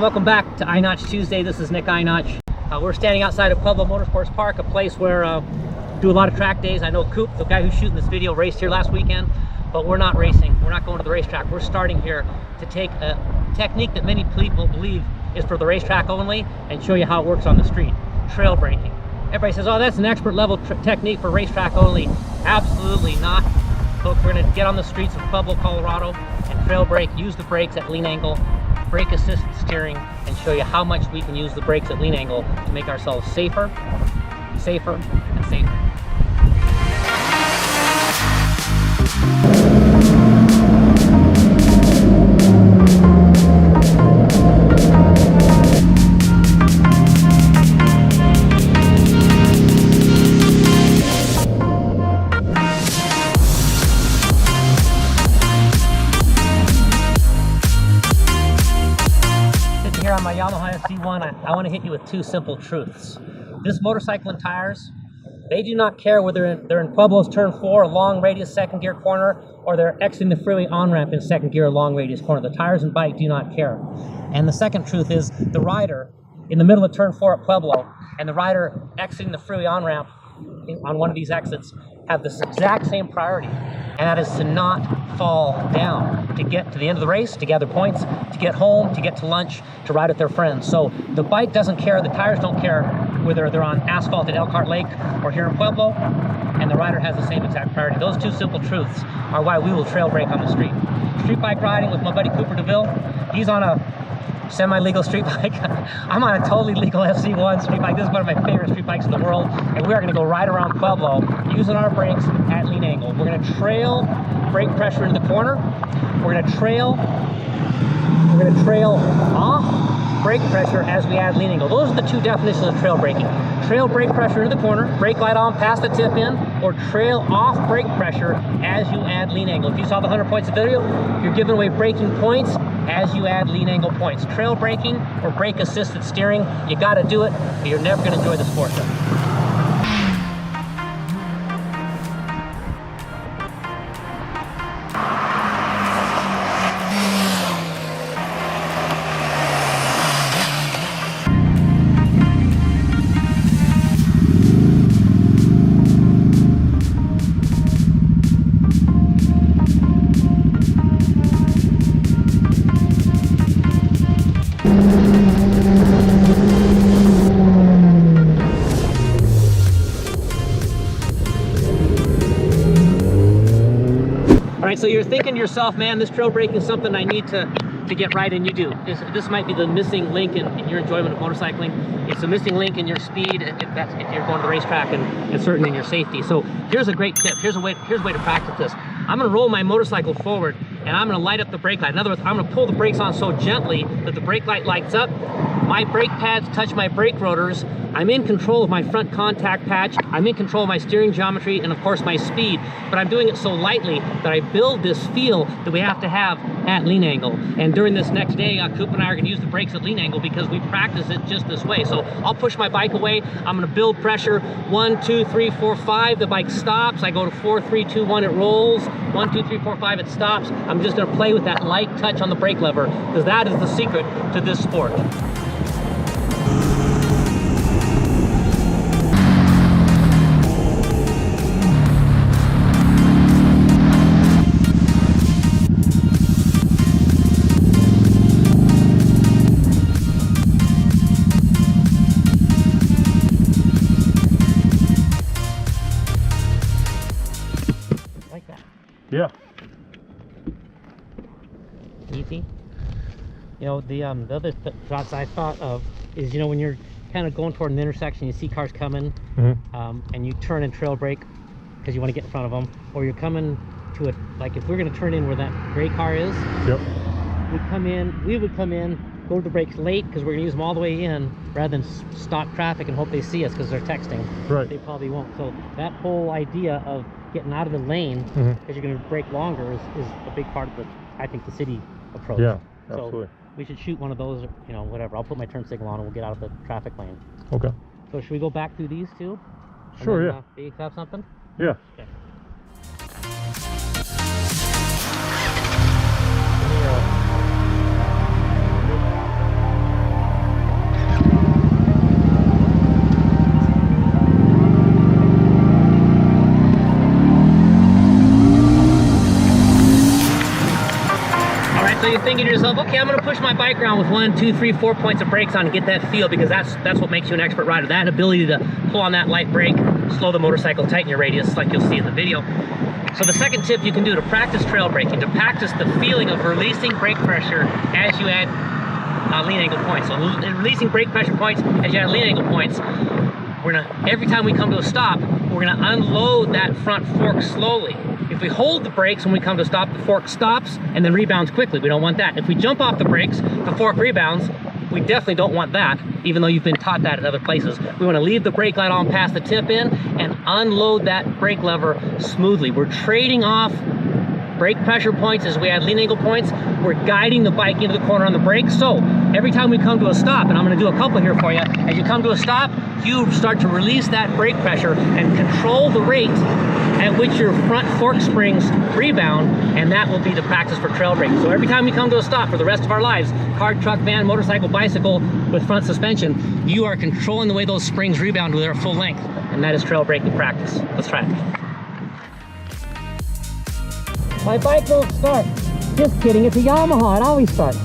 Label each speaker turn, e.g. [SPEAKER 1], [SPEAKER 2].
[SPEAKER 1] Welcome back to Ienatsch Tuesday. This is Nick Ienatsch. We're standing outside of Pueblo Motorsports Park, a place where do a lot of track days. I know Coop, the guy who's shooting this video, raced here last weekend, but we're not racing. We're not going to the racetrack. We're starting here to take a technique that many people believe is for the racetrack only and show you how it works on the street. Trail braking. Everybody says, oh, that's an expert level technique for racetrack only. Absolutely not. Folks, we're going to get on the streets of Pueblo, Colorado and trail brake, use the brakes at lean angle, brake assisted steering, and show you how much we can use the brakes at lean angle to make ourselves safer, and safer. Here on my Yamaha SC1, I want to hit you with two simple truths. This motorcycle and tires, they do not care whether they're in Pueblo's turn 4, a long radius second gear corner, or they're exiting the freeway on-ramp in second gear, long radius corner. The tires and bike do not care. And the second truth is the rider in the middle of turn 4 at Pueblo and the rider exiting the freeway on-ramp on one of these exits have this exact same priority, and that is to not fall down, to get to the end of the race, to gather points, to get home, to get to lunch, to ride with their friends. So the bike doesn't care, the tires don't care whether they're on asphalt at Elkhart Lake or here in Pueblo, and the rider has the same exact priority. Those two simple truths are why we will trail brake on the street. Street bike riding with my buddy Cooper DeVille. He's on a semi-legal street bike. I'm on a totally legal FC1 street bike. This is one of my favorite street bikes in the world, and we are going to go right around Pueblo using our brakes at lean angle. We're going to trail brake pressure into the corner. We're going to trail off brake pressure as we add lean angle. Those are the two definitions of trail braking. Trail brake pressure into the corner, brake light on past the tip in, or trail off brake pressure as you add lean angle. If you saw the 100 points of video, you're giving away braking points as you add lean angle points. Trail braking or brake assisted steering, you got to do it, or you're never going to enjoy the sport. All right, so you're thinking to yourself, man, this trail braking is something I need to get right, and you do. This might be the missing link in your enjoyment of motorcycling. It's a missing link in your speed if you're going to the racetrack, and certainly in your safety. So here's a great tip. Here's a way to practice this. I'm going to roll my motorcycle forward, and I'm going to light up the brake light. In other words, I'm going to pull the brakes on so gently that the brake light lights up. My brake pads touch my brake rotors. I'm in control of my front contact patch. I'm in control of my steering geometry and, of course, my speed. But I'm doing it so lightly that I build this feel that we have to have at lean angle. And during this next day, Coop and I are going to use the brakes at lean angle because we practice it just this way. So I'll push my bike away. I'm going to build pressure. 1, 2, 3, 4, 5. The bike stops. I go to 4, 3, 2, 1. It rolls. 1, 2, 3, 4, 5. It stops. I'm just going to play with that light touch on the brake lever because that is the secret to this sport.
[SPEAKER 2] Yeah.
[SPEAKER 1] Easy. You know, the other thoughts I thought of is, you know, when you're kind of going toward an intersection, you see cars coming, and you turn and trail brake because you want to get in front of them, or you're coming to it, like if we're going to turn in where that gray car is, we would come in, go to the brakes late because we're going to use them all the way in rather than stop traffic and hope they see us because they're texting.
[SPEAKER 2] Right.
[SPEAKER 1] They probably won't. So that whole idea of getting out of the lane because you're going to brake longer is a big part of the, I think, the city approach.
[SPEAKER 2] Yeah, absolutely.
[SPEAKER 1] So we should shoot one of those, you know, whatever. I'll put my turn signal on and we'll get out of the traffic lane.
[SPEAKER 2] Okay.
[SPEAKER 1] So should we go back through these two?
[SPEAKER 2] Sure,
[SPEAKER 1] then,
[SPEAKER 2] yeah.
[SPEAKER 1] Do you have something?
[SPEAKER 2] Yeah.
[SPEAKER 1] Okay. So you're thinking to yourself, okay, I'm gonna push my bike around with 1, 2, 3, 4 points of brakes on to get that feel, because that's what makes you an expert rider. That ability to pull on that light brake, slow the motorcycle, tighten your radius like you'll see in the video. So the second tip you can do to practice trail braking, to practice the feeling of releasing brake pressure as you add lean angle points. So releasing brake pressure points as you add lean angle points. We're gonna, every time we come to a stop, we're gonna unload that front fork slowly. If we hold the brakes when we come to a stop, the fork stops and then rebounds quickly. We don't want that. If we jump off the brakes, the fork rebounds. We definitely don't want that, even though you've been taught that at other places. We want to leave the brake light on past the tip in and unload that brake lever smoothly. We're trading off brake pressure points as we add lean angle points. We're guiding the bike into the corner on the brakes. So every time we come to a stop, and I'm going to do a couple here for you, as you come to a stop, you start to release that brake pressure and control the rate at which your front fork springs rebound, and that will be the practice for trail braking. So every time we come to a stop for the rest of our lives, car, truck, van, motorcycle, bicycle with front suspension, you are controlling the way those springs rebound to their full length, and that is trail braking practice. Let's try it. My bike won't start. Just kidding, it's a Yamaha, it always starts.